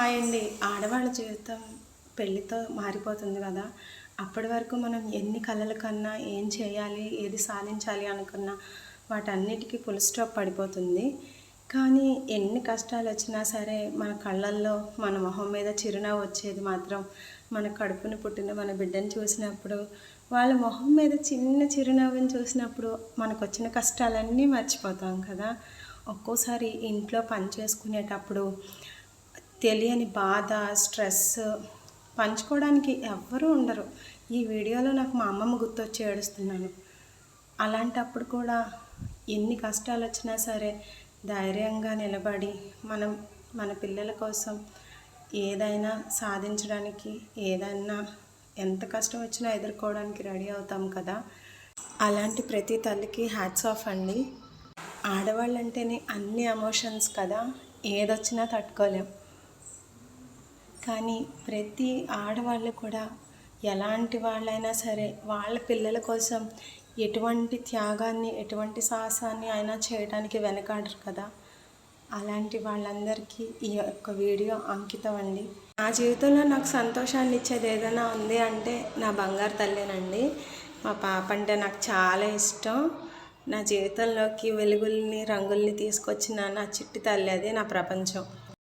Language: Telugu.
హాయ్ అండి. ఆడవాళ్ళ జీవితం పెళ్ళితో మారిపోతుంది కదా! అప్పటి వరకు మనం ఎన్ని కలలు కన్నా, ఏం చేయాలి, ఏది సాధించాలి అనుకున్నా వాటన్నిటికీ ఫుల్ స్టాప్ పడిపోతుంది. కానీ ఎన్ని కష్టాలొచ్చినా సరే మన కళ్ళల్లో, మన మొహం మీద చిరునవ్వు వచ్చేది మాత్రం మన కడుపున పుట్టిన మన బిడ్డని చూసినప్పుడు, వాళ్ళ మొహం మీద చిన్న చిరునవ్వుని చూసినప్పుడు మనకొచ్చిన కష్టాలన్నీ మర్చిపోతాం కదా! ఒక్కోసారి ఇంట్లో పని చేసుకునేటప్పుడు తెలియని బాధ, స్ట్రెస్ పంచుకోవడానికి ఎవ్వరూ ఉండరు. ఈ వీడియోలో నాకు మా అమ్మమ్మ గుర్తొచ్చి ఏడుస్తున్నాను. అలాంటప్పుడు కూడా ఎన్ని కష్టాలొచ్చినా సరే ధైర్యంగా నిలబడి మన పిల్లల కోసం ఏదైనా సాధించడానికి, ఏదైనా ఎంత కష్టం వచ్చినా ఎదుర్కోవడానికి రెడీ అవుతాం కదా! అలాంటి ప్రతి తల్లికి హ్యాట్స్ ఆఫ్ అండి. ఆడవాళ్ళంటేనే అన్ని ఎమోషన్స్ కదా! ఏదొచ్చినా తట్టుకోలేం. కానీ ప్రతి ఆడవాళ్ళు కూడా ఎలాంటి వాళ్ళైనా సరే వాళ్ళ పిల్లల కోసం ఎటువంటి త్యాగాన్ని, ఎటువంటి సాహసాన్ని అయినా చేయడానికి వెనకాడరు కదా! అలాంటి వాళ్ళందరికీ ఈ యొక్క వీడియో అంకితం అండి. నా జీవితంలో నాకు సంతోషాన్ని ఇచ్చేది ఏదైనా ఉంది అంటే నా బంగారు తల్లేనండి. మా పాప అంటే నాకు చాలా ఇష్టం. నా జీవితంలోకి వెలుగుల్ని, రంగుల్ని తీసుకొచ్చిన నా చిట్టి తల్లి, అదే నా ప్రపంచం.